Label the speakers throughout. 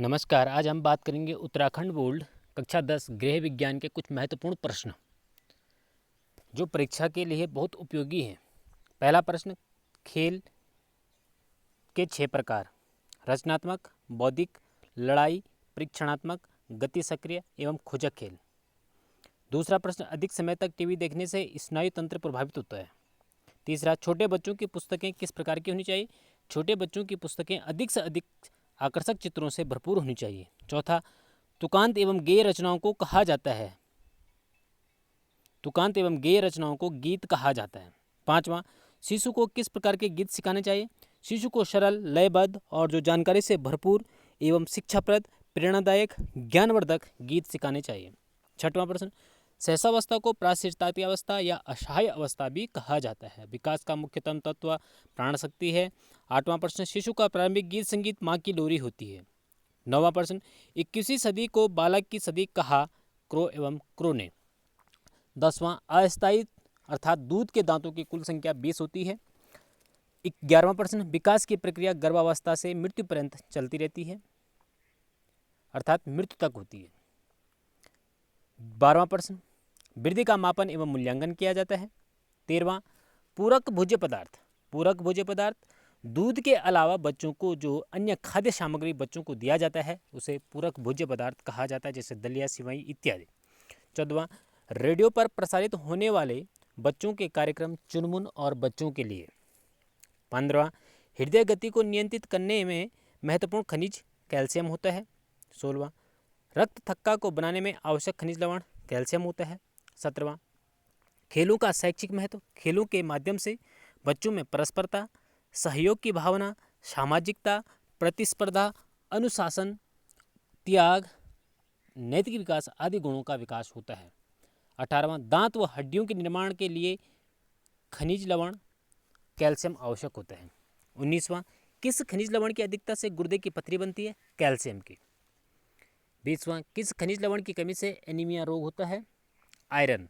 Speaker 1: नमस्कार। आज हम बात करेंगे उत्तराखंड बोर्ड कक्षा 10 गृह विज्ञान के कुछ महत्वपूर्ण प्रश्न जो परीक्षा के लिए बहुत उपयोगी हैं। पहला प्रश्न, खेल के 6 प्रकार: रचनात्मक, बौद्धिक, लड़ाई, परीक्षणात्मक, गति सक्रिय एवं खोजक खेल। दूसरा प्रश्न, अधिक समय तक टीवी देखने से स्नायु तंत्र प्रभावित होता है। तीसरा, छोटे बच्चों की पुस्तकें किस प्रकार की होनी चाहिए? छोटे बच्चों की पुस्तकें अधिक से अधिक आकर्षक चित्रों से भरपूर होनी चाहिए। चौथा, तुकांत एवं गेय रचनाओं को कहा जाता है तुकांत एवं गेय रचनाओं को गीत कहा जाता है। पांचवा, शिशु को किस प्रकार के गीत सिखाने चाहिए? शिशु को सरल, लयबद्ध और जो जानकारी से भरपूर एवं शिक्षाप्रद, प्रेरणादायक, ज्ञानवर्धक गीत सिखाने चाहिए। छठवां प्रश्न, सहसावस्था को प्राश्चित्य अवस्था या असहाय अवस्था भी कहा जाता है। विकास का मुख्यतम तत्व प्राण शक्ति है। आठवां प्रश्न, शिशु का प्रारंभिक गीत संगीत माँ की लोरी होती है। नौवां प्रश्न, 21वीं सदी को बालक की सदी कहा क्रो एवं क्रो ने। 10वां, अस्थायी अर्थात दूध के दांतों की कुल संख्या 20 होती है। 11वां प्रश्न, विकास की प्रक्रिया गर्भावस्था से मृत्यु पर्यंत चलती रहती है अर्थात मृत्यु तक होती है। 12वां प्रश्न, वृद्धि का मापन एवं मूल्यांकन किया जाता है। 13वां, पूरक भोज्य पदार्थ दूध के अलावा बच्चों को जो अन्य खाद्य सामग्री बच्चों को दिया जाता है उसे पूरक भोज्य पदार्थ कहा जाता है, जैसे दलिया, सिवई इत्यादि। 14वां, रेडियो पर प्रसारित होने वाले बच्चों के कार्यक्रम चुनमुन और बच्चों के लिए। 15वां, हृदय गति को नियंत्रित करने में महत्वपूर्ण खनिज कैल्शियम होता है। 16वां, रक्त थक्का को बनाने में आवश्यक खनिज लवण कैल्शियम होता है। 17वां, खेलों का शैक्षिक महत्व। खेलों के माध्यम से बच्चों में परस्परता, सहयोग की भावना, सामाजिकता, प्रतिस्पर्धा, अनुशासन, त्याग, नैतिक विकास आदि गुणों का विकास होता है। 18वां, दांत व हड्डियों के निर्माण के लिए खनिज लवण कैल्शियम आवश्यक होता है। 19वां, किस खनिज लवण की अधिकता से गुर्दे की पथरी बनती है? कैल्शियम की। 20वां, किस खनिज लवण की कमी से एनीमिया रोग होता है? आयरन।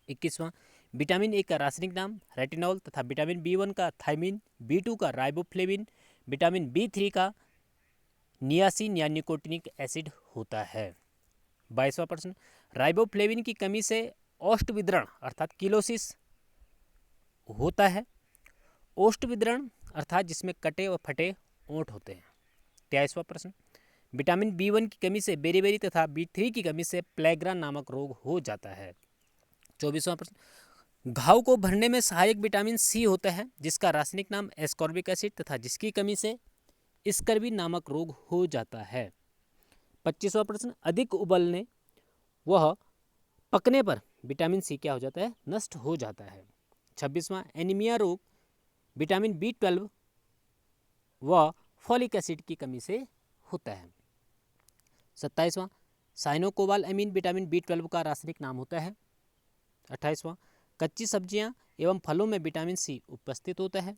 Speaker 1: 21वां, विटामिन ए का रासायनिक नाम रेटिनॉल तथा विटामिन बी1 का थायमिन, बी2 का राइबोफ्लेविन, विटामिन बी3 का नियासिन या निकोटिनिक एसिड होता है। 22वां प्रश्न, राइबोफ्लेविन की कमी से ओष्ठ विदरण अर्थात किलोसिस होता है। ओष्ठ विदरण अर्थात जिसमें कटे व फटे ओंठ होते हैं। 23वां प्रश्न, विटामिन बी1 की कमी से बेरीबेरी तथा बी3 की कमी से प्लेग्रा नामक रोग हो जाता है। 24वां प्रश्न, घाव को भरने में सहायक विटामिन सी होता है जिसका रासायनिक नाम एस्कॉर्बिक एसिड तथा जिसकी कमी से स्कर्वी नामक रोग हो जाता है। 25वां प्रश्न, अधिक उबलने वह पकने पर विटामिन सी क्या हो जाता है? नष्ट हो जाता है। 26वां, एनीमिया रोग विटामिन बी12 व फॉलिक एसिड की कमी से होता है। 27वां, साइनोकोबाल अमीन विटामिन बी12 का रासायनिक नाम होता है। 28वां, कच्ची सब्जियां एवं फलों में विटामिन सी उपस्थित होता है।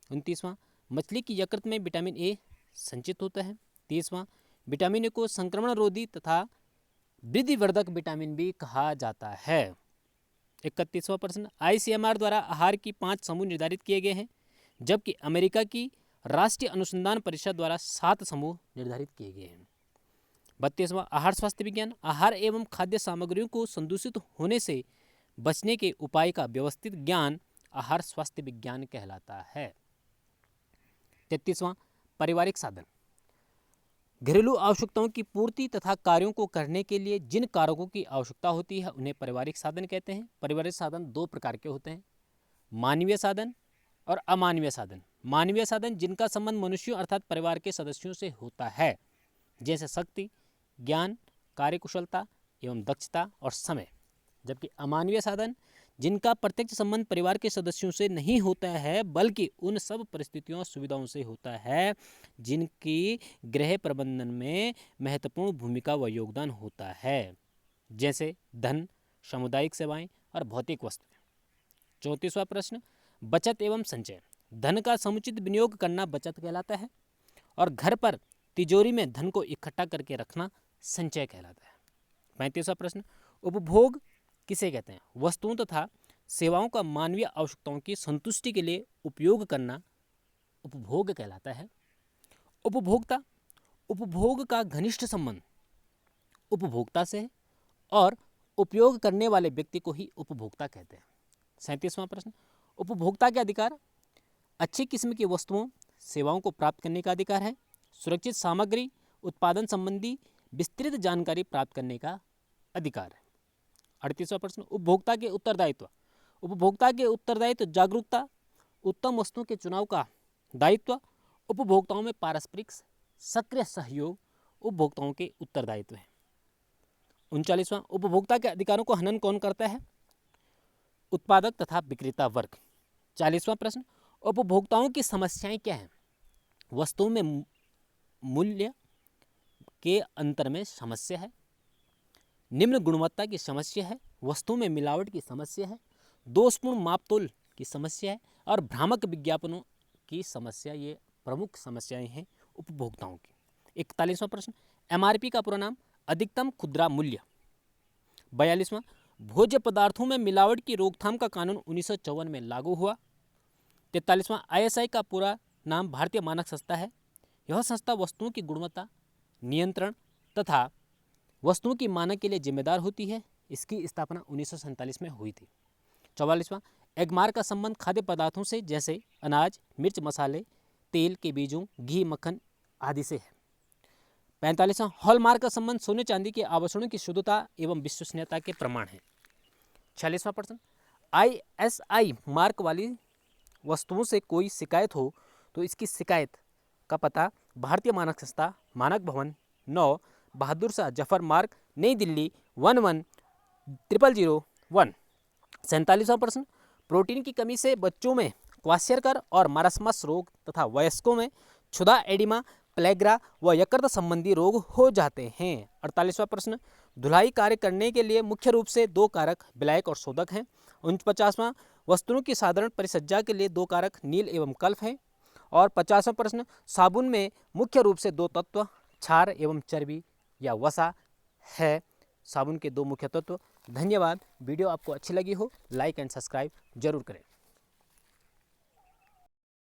Speaker 1: 29वां, मछली की यकृत में विटामिन ए संचित होता है। 30वां, विटामिन ए को संक्रमण रोधी तथा वृद्धिवर्धक विटामिन बी कहा जाता है। 31वां प्रश्न, आईसीएमआर द्वारा आहार की 5 समूह निर्धारित किए गए हैं जबकि अमेरिका की राष्ट्रीय अनुसंधान परिषद द्वारा 7 समूह निर्धारित किए गए हैं। 32वां, आहार स्वास्थ्य विज्ञान आहार एवं खाद्य सामग्रियों को संदूषित होने से बचने के उपाय का व्यवस्थित ज्ञान आहार स्वास्थ्य विज्ञान कहलाता है। 33वां, पारिवारिक साधन घरेलू आवश्यकताओं की पूर्ति तथा कार्यों को करने के लिए जिन कारकों की आवश्यकता होती है उन्हें पारिवारिक साधन कहते हैं। पारिवारिक साधन 2 प्रकार के होते हैं, मानवीय साधन और अमानवीय साधन। मानवीय साधन जिनका संबंध मनुष्यों अर्थात परिवार के सदस्यों से होता है, जैसे शक्ति, ज्ञान, कार्यकुशलता एवं दक्षता और समय। जबकि अमानवीय साधन जिनका प्रत्यक्ष संबंध परिवार के सदस्यों से नहीं होता है बल्कि उन सब परिस्थितियों और सुविधाओं से होता है जिनकी गृह प्रबंधन में महत्वपूर्ण भूमिका व योगदान होता है, जैसे धन, सामुदायिक सेवाएं और भौतिक वस्तुएं। 34वां प्रश्न, बचत एवं संचय धन का समुचित विनियोग करना बचत कहलाता है और घर पर तिजोरी में धन को इकट्ठा करके रखना संचय कहलाता है। 35वां प्रश्न, उपभोग किसे कहते हैं? वस्तुओं तथा सेवाओं का मानवीय आवश्यकताओं की संतुष्टि के लिए उपयोग करना उपभोग कहलाता है। उपभोक्ता उपभोग का घनिष्ठ संबंध उपभोक्ता से है और उपयोग करने वाले व्यक्ति को ही उपभोक्ता कहते हैं। 37वां प्रश्न, उपभोक्ता के अधिकार अच्छी किस्म की वस्तुओं सेवाओं को प्राप्त करने का अधिकार है, सुरक्षित सामग्री उत्पादन संबंधी विस्तृत जानकारी प्राप्त करने का अधिकार है। 38वां प्रश्न, उपभोक्ता के उत्तरदायित्व उपभोक्ता के उत्तरदायित्व जागरूकता, उत्तम वस्तुओं के चुनाव का दायित्व, उपभोक्ताओं में पारस्परिक सक्रिय सहयोग उपभोक्ताओं के उत्तरदायित्व है। 39वां, उपभोक्ता के अधिकारों को हनन कौन करता है? उत्पादक तथा विक्रेता वर्ग। 40वां प्रश्न, उपभोक्ताओं की समस्याएं क्या हैं? वस्तुओं में मूल्य के अंतर में समस्या है, निम्न गुणवत्ता की समस्या है, वस्तुओं में मिलावट की समस्या है, दोषपूर्ण मापतोल की समस्या है और भ्रामक विज्ञापनों की समस्या। ये प्रमुख समस्याएं हैं उपभोक्ताओं की। 41वां प्रश्न, एमआरपी का पूरा नाम अधिकतम खुदरा मूल्य। 42वां, भोज्य पदार्थों में मिलावट की रोकथाम का कानून 1954 में लागू हुआ। 43वां, आईएसआई का पूरा नाम भारतीय मानक संस्था है। यह संस्था वस्तुओं की गुणवत्ता नियंत्रण तथा वस्तुओं की मानक के लिए जिम्मेदार होती है। इसकी स्थापना 1947 में हुई थी। 44वां, एगमार्क का संबंध खाद्य पदार्थों से जैसे अनाज, मिर्च, मसाले, तेल के बीजों, घी, मक्खन आदि से है। 45वां, हॉलमार्क का संबंध सोने चांदी के आभूषणों की शुद्धता एवं विश्वसनीयता के प्रमाण है। 46वां प्रश्न, आईएसआई मार्क वाली वस्तुओं से कोई शिकायत हो तो इसकी शिकायत का पता भारतीय मानक संस्था, मानक भवन 9, बहादुर शाह जफर मार्ग, नई दिल्ली 110001। 47वां प्रश्न, प्रोटीन की कमी से बच्चों में क्वाशियरकर और मारास्मस रोग तथा वयस्कों में क्षुधा, एडिमा, प्लेग्रा व यकृत संबंधी रोग हो जाते हैं। 48वां प्रश्न, धुलाई कार्य करने के लिए मुख्य रूप से 2 कारक विलायक और शोधक हैं। 49वां, वस्तुओं की साधारण परिसज्जा के लिए 2 कारक नील एवं कल्फ हैं। और 50वां प्रश्न, साबुन में मुख्य रूप से 2 तत्व क्षार एवं चर्बी या वसा है। साबुन के 2 मुख्य तत्व। धन्यवाद। वीडियो आपको अच्छी लगी हो लाइक एंड सब्सक्राइब जरूर करें।